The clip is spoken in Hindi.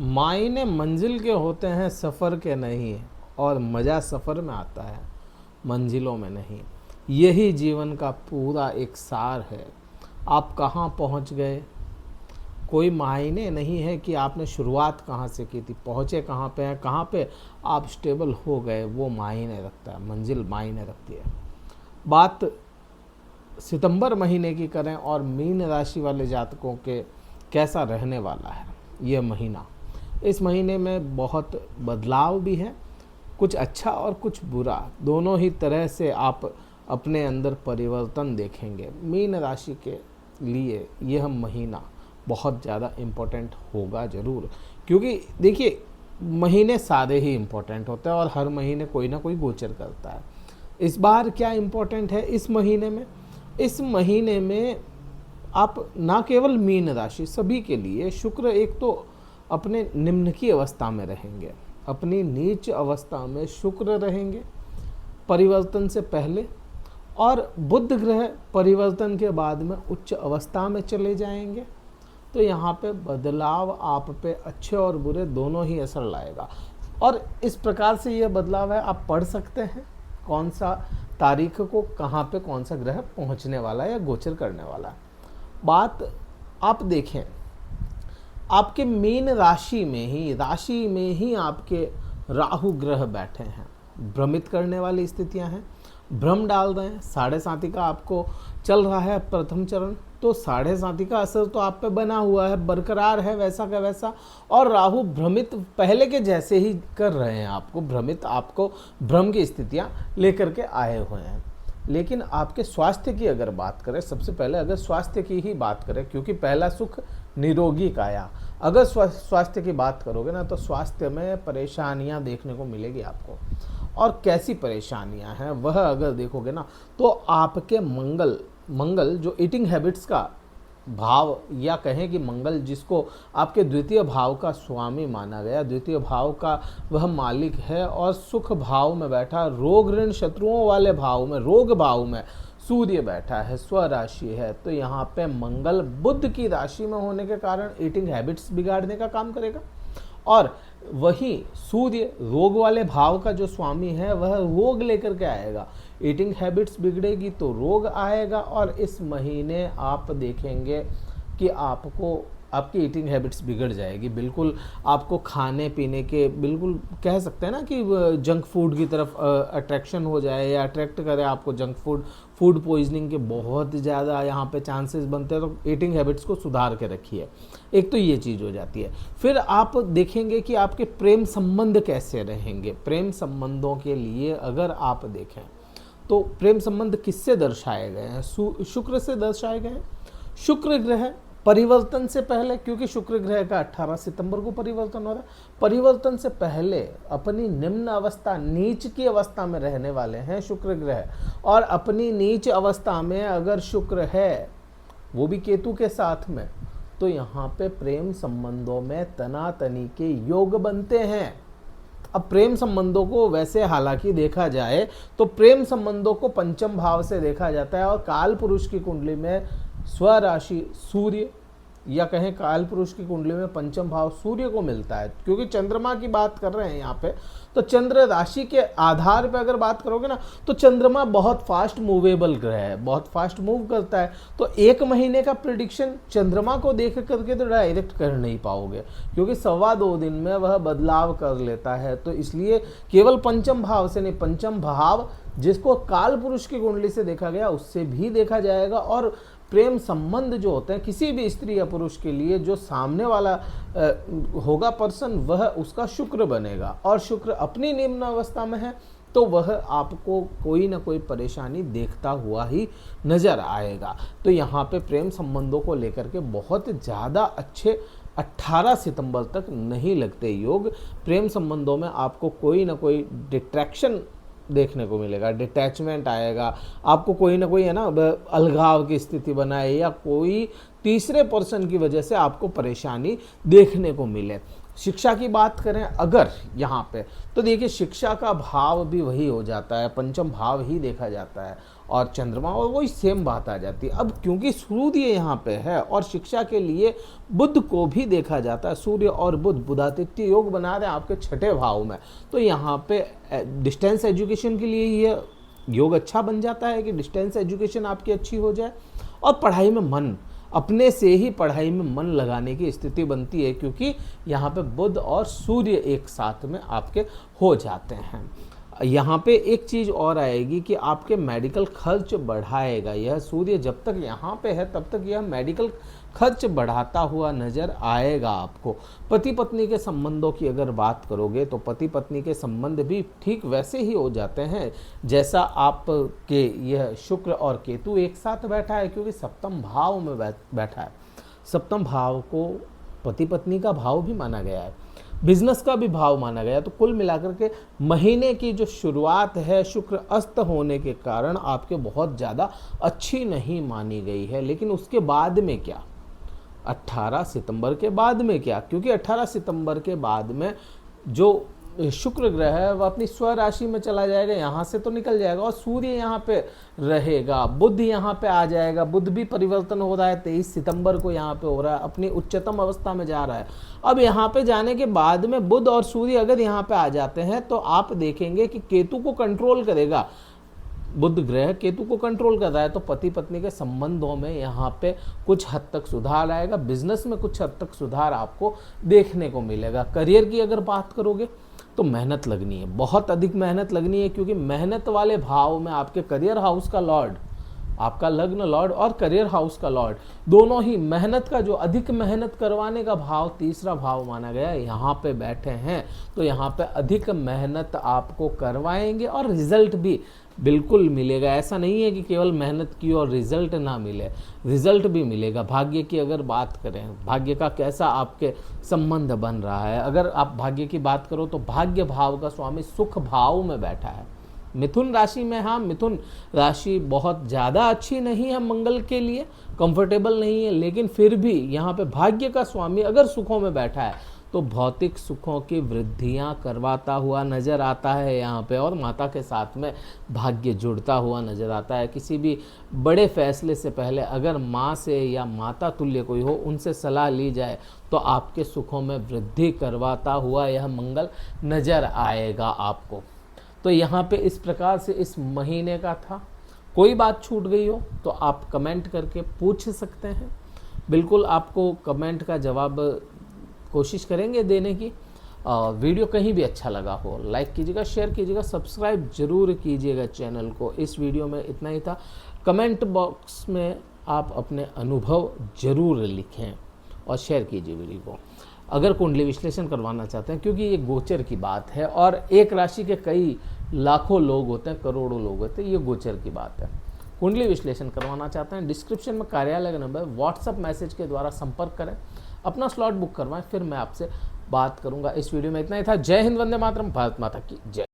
मायने मंजिल के होते हैं सफ़र के नहीं, और मज़ा सफ़र में आता है मंजिलों में नहीं। यही जीवन का पूरा एक सार है। आप कहाँ पहुँच गए, कोई मायने नहीं है कि आपने शुरुआत कहाँ से की थी, पहुँचे कहाँ पे हैं, कहाँ पे आप स्टेबल हो गए, वो मायने रखता है, मंजिल मायने रखती है। बात सितंबर महीने की करें और मीन राशि वाले जातकों के कैसा रहने वाला है ये महीना। इस महीने में बहुत बदलाव भी है, कुछ अच्छा और कुछ बुरा, दोनों ही तरह से आप अपने अंदर परिवर्तन देखेंगे। मीन राशि के लिए यह महीना बहुत ज़्यादा इम्पोर्टेंट होगा ज़रूर, क्योंकि देखिए महीने सारे ही इम्पोर्टेंट होते हैं और हर महीने कोई ना कोई गोचर करता है। इस बार क्या इम्पोर्टेंट है इस महीने में? इस महीने में आप ना केवल मीन राशि, सभी के लिए शुक्र एक तो अपने निम्न की अवस्था में रहेंगे, अपनी नीच अवस्था में शुक्र रहेंगे परिवर्तन से पहले, और बुध ग्रह परिवर्तन के बाद में उच्च अवस्था में चले जाएंगे। तो यहाँ पे बदलाव आप पे अच्छे और बुरे दोनों ही असर लाएगा, और इस प्रकार से यह बदलाव है आप पढ़ सकते हैं कौन सा तारीख को कहाँ पे कौन सा ग्रह पहुँचने वाला है या गोचर करने वाला है। बात आप देखें, आपके मीन राशि में ही आपके राहु ग्रह बैठे हैं, भ्रमित करने वाली स्थितियां हैं, भ्रम डाल रहे हैं। साढ़े साथी का आपको चल रहा है प्रथम चरण, तो साढ़े साथी का असर तो आप पे बना हुआ है, बरकरार है वैसा का वैसा, और राहु भ्रमित पहले के जैसे ही कर रहे हैं, आपको भ्रमित, आपको भ्रम की स्थितियां लेकर के आए हुए हैं। लेकिन आपके स्वास्थ्य की अगर बात करें, सबसे पहले अगर स्वास्थ्य की ही बात करें, क्योंकि पहला सुख निरोगी काया, अगर स्वास्थ्य की बात करोगे ना तो स्वास्थ्य में परेशानियां देखने को मिलेगी आपको। और कैसी परेशानियां हैं वह अगर देखोगे ना तो आपके मंगल जो ईटिंग हैबिट्स का भाव, या कहें कि मंगल जिसको आपके द्वितीय भाव का स्वामी माना गया, द्वितीय भाव का वह मालिक है, और सुख भाव में बैठा, रोग ऋण शत्रुओं वाले भाव में, रोग भाव में सूर्य बैठा है, स्वराशि है। तो यहाँ पे मंगल बुध की राशि में होने के कारण ईटिंग हैबिट्स बिगाड़ने का काम करेगा, और वही सूर्य रोग वाले भाव का जो स्वामी है वह रोग लेकर के आएगा। ईटिंग हैबिट्स बिगड़ेगी तो रोग आएगा, और इस महीने आप देखेंगे कि आपकी ईटिंग हैबिट्स बिगड़ जाएगी बिल्कुल। आपको खाने पीने के बिल्कुल कह सकते हैं ना कि जंक फूड की तरफ अट्रैक्शन हो जाए, या अट्रैक्ट करे आपको जंक फूड पॉइजनिंग के बहुत ज़्यादा यहाँ पे चांसेस बनते हैं। तो ईटिंग हैबिट्स को सुधार के रखिए, एक तो ये चीज़ हो जाती है। फिर आप देखेंगे कि आपके प्रेम संबंध कैसे रहेंगे। प्रेम संबंधों के लिए अगर आप देखें तो प्रेम संबंध किससे दर्शाए गए हैं? शुक्र से दर्शाए गए हैं। शुक्र ग्रह परिवर्तन से पहले, क्योंकि शुक्र ग्रह का 18 सितंबर को परिवर्तन हो रहा है, परिवर्तन से पहले अपनी निम्न अवस्था, नीच की अवस्था में रहने वाले हैं शुक्र ग्रह। और अपनी नीच अवस्था में अगर शुक्र है, वो भी केतु के साथ में, तो यहाँ पे प्रेम संबंधों में तनातनी के योग बनते हैं। अब प्रेम संबंधों को वैसे हालांकि देखा जाए तो प्रेम संबंधों को पंचम भाव से देखा जाता है, और काल पुरुष की कुंडली में स्वराशि सूर्य, या कहें काल पुरुष की कुंडली में पंचम भाव सूर्य को मिलता है। क्योंकि चंद्रमा की बात कर रहे हैं यहाँ पे, तो चंद्र राशि के आधार पे अगर बात करोगे ना तो चंद्रमा बहुत फास्ट मूवेबल ग्रह है, बहुत फास्ट मूव करता है। तो एक महीने का प्रिडिक्शन चंद्रमा को देख करके तो डायरेक्ट कर नहीं पाओगे, क्योंकि 2.25 दिन में वह बदलाव कर लेता है। तो इसलिए केवल पंचम भाव से नहीं, पंचम भाव जिसको काल पुरुष की कुंडली से देखा गया उससे भी देखा जाएगा। और प्रेम संबंध जो होते हैं किसी भी स्त्री या पुरुष के लिए, जो सामने वाला होगा पर्सन, वह उसका शुक्र बनेगा, और शुक्र अपनी निम्न अवस्था में है, तो वह आपको कोई ना कोई परेशानी देखता हुआ ही नजर आएगा। तो यहाँ पे प्रेम संबंधों को लेकर के बहुत ज़्यादा अच्छे 18 सितंबर तक नहीं लगते योग। प्रेम संबंधों में आपको कोई ना कोई डिट्रैक्शन देखने को मिलेगा, डिटैचमेंट आएगा, आपको कोई ना कोई है ना अलगाव की स्थिति बनाए, या कोई तीसरे पर्सन की वजह से आपको परेशानी देखने को मिले। शिक्षा की बात करें अगर यहाँ पे, तो देखिए शिक्षा का भाव भी वही हो जाता है, पंचम भाव ही देखा जाता है, और चंद्रमा, और वही सेम बात आ जाती है। अब क्योंकि सूर्य यहाँ पे है और शिक्षा के लिए बुध को भी देखा जाता है, सूर्य और बुध बुधादित्य योग बना रहे हैं आपके 6ठे भाव में, तो यहाँ पे डिस्टेंस एजुकेशन के लिए ये योग अच्छा बन जाता है कि डिस्टेंस एजुकेशन आपकी अच्छी हो जाए, और पढ़ाई में मन, अपने से ही पढ़ाई में मन लगाने की स्थिति बनती है, क्योंकि यहाँ पे बुध और सूर्य एक साथ में आपके हो जाते हैं। यहाँ पे एक चीज़ और आएगी कि आपके मेडिकल खर्च बढ़ाएगा यह सूर्य, जब तक यहाँ पे है तब तक यह मेडिकल खर्च बढ़ाता हुआ नजर आएगा आपको। पति पत्नी के संबंधों की अगर बात करोगे तो पति पत्नी के संबंध भी ठीक वैसे ही हो जाते हैं जैसा आपके यह शुक्र और केतु एक साथ बैठा है, क्योंकि सप्तम भाव में बैठा है। सप्तम भाव को पति पत्नी का भाव भी माना गया है, बिजनेस का भी भाव माना गया। तो कुल मिलाकर के महीने की जो शुरुआत है शुक्र अस्त होने के कारण आपके बहुत ज़्यादा अच्छी नहीं मानी गई है। लेकिन उसके बाद में क्या, 18 सितंबर के बाद में क्या, क्योंकि 18 सितंबर के बाद में जो शुक्र ग्रह है वह अपनी स्वराशि में चला जाएगा, यहाँ से तो निकल जाएगा, और सूर्य यहाँ पे रहेगा, बुध यहाँ पे आ जाएगा। बुध भी परिवर्तन हो रहा है, 23 सितंबर को यहाँ पे हो रहा है, अपनी उच्चतम अवस्था में जा रहा है। अब यहाँ पे जाने के बाद में बुध और सूर्य अगर यहाँ पे आ जाते हैं तो आप देखेंगे कि केतु को कंट्रोल करेगा, बुध ग्रह केतु को कंट्रोल कर रहा है, तो पति पत्नी के संबंधों में यहाँ पे कुछ हद तक सुधार आएगा, बिजनेस में कुछ हद तक सुधार आपको देखने को मिलेगा। करियर की अगर बात करोगे तो मेहनत लगनी है, बहुत अधिक मेहनत लगनी है, क्योंकि मेहनत वाले भाव में आपके करियर हाउस का लॉर्ड, आपका लग्न लॉर्ड और करियर हाउस का लॉर्ड दोनों ही मेहनत का, जो अधिक मेहनत करवाने का भाव तीसरा भाव माना गया है, यहाँ पे बैठे हैं। तो यहाँ पे अधिक मेहनत आपको करवाएंगे और रिजल्ट भी बिल्कुल मिलेगा। ऐसा नहीं है कि केवल मेहनत की और रिजल्ट ना मिले, रिजल्ट भी मिलेगा। भाग्य की अगर बात करें, भाग्य का कैसा आपके संबंध बन रहा है, अगर आप भाग्य की बात करो तो भाग्य भाव का स्वामी सुख भाव में बैठा है, मिथुन राशि में। हाँ, मिथुन राशि बहुत ज़्यादा अच्छी नहीं है मंगल के लिए, कंफर्टेबल नहीं है, लेकिन फिर भी यहाँ पे भाग्य का स्वामी अगर सुखों में बैठा है तो भौतिक सुखों की वृद्धियाँ करवाता हुआ नज़र आता है यहाँ पे, और माता के साथ में भाग्य जुड़ता हुआ नज़र आता है। किसी भी बड़े फैसले से पहले अगर माँ से या माता तुल्य कोई हो उनसे सलाह ली जाए तो आपके सुखों में वृद्धि करवाता हुआ यह मंगल नज़र आएगा आपको। तो यहाँ पे इस प्रकार से इस महीने का था। कोई बात छूट गई हो तो आप कमेंट करके पूछ सकते हैं, बिल्कुल आपको कमेंट का जवाब कोशिश करेंगे देने की। वीडियो कहीं भी अच्छा लगा हो लाइक कीजिएगा, शेयर कीजिएगा, सब्सक्राइब जरूर कीजिएगा चैनल को। इस वीडियो में इतना ही था। कमेंट बॉक्स में आप अपने अनुभव जरूर लिखें और शेयर कीजिए वीडियो को। अगर कुंडली विश्लेषण करवाना चाहते हैं, क्योंकि ये गोचर की बात है और एक राशि के कई लाखों लोग होते हैं, करोड़ों लोग होते हैं, ये गोचर की बात है। कुंडली विश्लेषण करवाना चाहते हैं, डिस्क्रिप्शन में कार्यालय का नंबर, व्हाट्सएप मैसेज के द्वारा संपर्क करें, अपना स्लॉट बुक करवाएं, फिर मैं आपसे बात करूंगा। इस वीडियो में इतना ही था। जय हिंद, वंदे मातरम, भारत माता की जय।